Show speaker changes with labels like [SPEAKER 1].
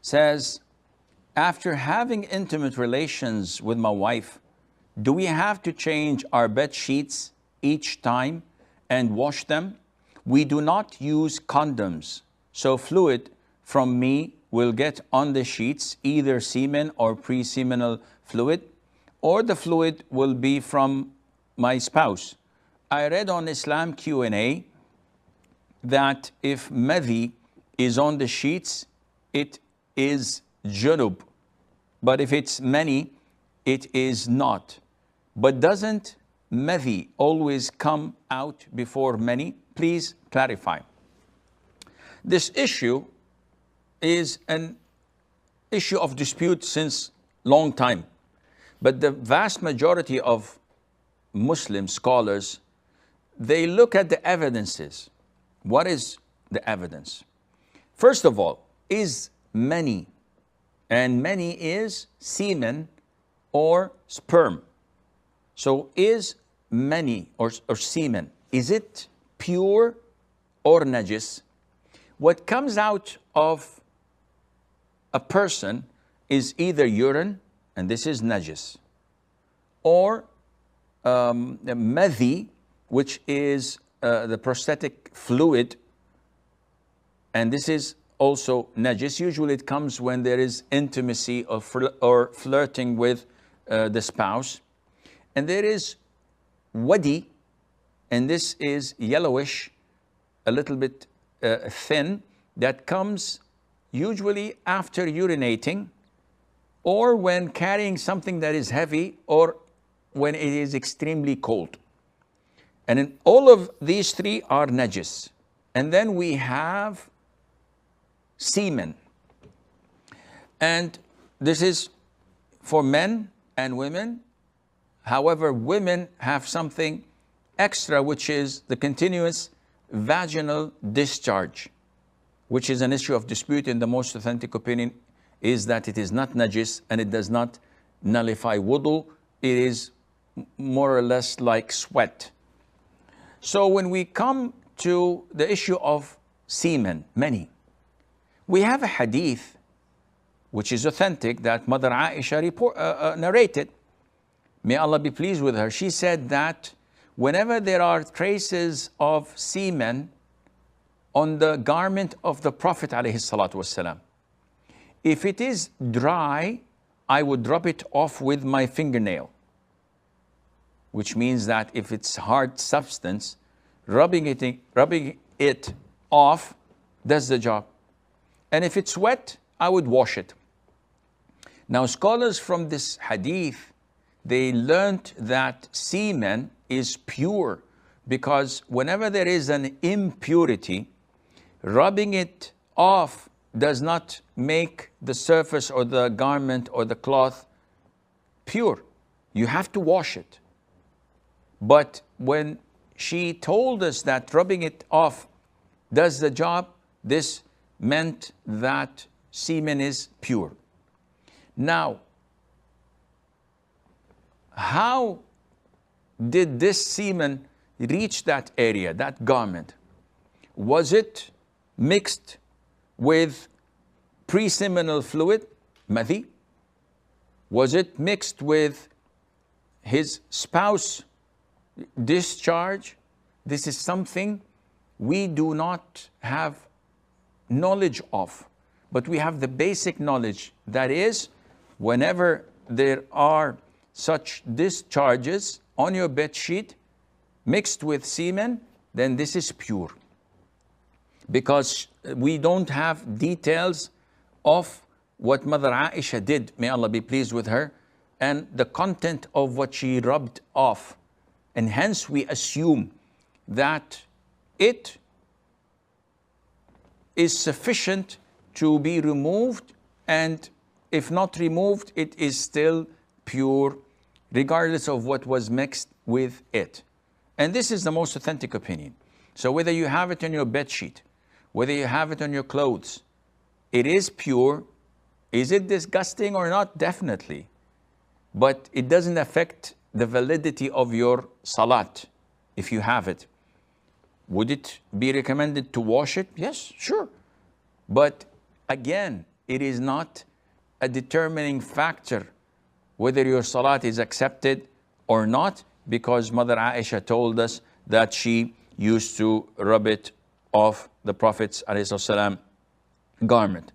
[SPEAKER 1] says, after having intimate relations with my wife, do we have to change our bed sheets each time and wash them? We do not use condoms, so fluid from me will get on the sheets, either semen or pre-seminal fluid, or the fluid will be from my spouse. I read on Islam Q&A that if madhi is on the sheets, it is junub. But if it's many, it is not. But doesn't madhi always come out before many? Please clarify. This issue is an issue of dispute since long time. But the vast majority of Muslim scholars, they look at the evidences. What is the evidence? First of all, is many, and many is semen or sperm. So is many or semen, is it pure or najis? What comes out of a person is either urine, and this is najis, or madhi, which is the prosthetic fluid, and this is also najis. Usually it comes when there is intimacy or flirting with the spouse. And there is wadi, and this is yellowish, a little bit thin, that comes usually after urinating, or when carrying something that is heavy, or when it is extremely cold. And in all of these three are najis. And then we have semen. And this is for men and women. However, women have something extra, which is the continuous vaginal discharge, which is an issue of dispute. In the most authentic opinion is that it is not najis and it does not nullify wudu. It is more or less like sweat. So when we come to the issue of semen, many, we have a hadith which is authentic that Mother Aisha narrated. May Allah be pleased with her. She said that whenever there are traces of semen on the garment of the Prophet ﷺ, if it is dry, I would rub it off with my fingernail, which means that if it's hard substance, rubbing it off does the job. And if it's wet, I would wash it. Now, scholars from this hadith, they learned that semen is pure, because whenever there is an impurity, rubbing it off does not make the surface or the garment or the cloth pure. You have to wash it. But when she told us that rubbing it off does the job, this meant that semen is pure. Now, how did this semen reach that area, that garment? Was it mixed with pre-seminal fluid, madhi? Was it mixed with his spouse discharge? This is something we do not have knowledge of, but we have the basic knowledge. That is, whenever there are such discharges on your bed sheet mixed with semen, then this is pure. Because we don't have details of what Mother Aisha did, may Allah be pleased with her, and the content of what she rubbed off. And hence we assume that it is sufficient to be removed, and if not removed, it is still pure, regardless of what was mixed with it. And this is the most authentic opinion. So whether you have it on your bed sheet, whether you have it on your clothes, it is pure. Is it disgusting or not? Definitely. But it doesn't affect the validity of your salat if you have it. Would it be recommended to wash it? Yes, sure. But again, it is not a determining factor whether your salat is accepted or not, because Mother Aisha told us that she used to rub it off the Prophet's ﷺ garment.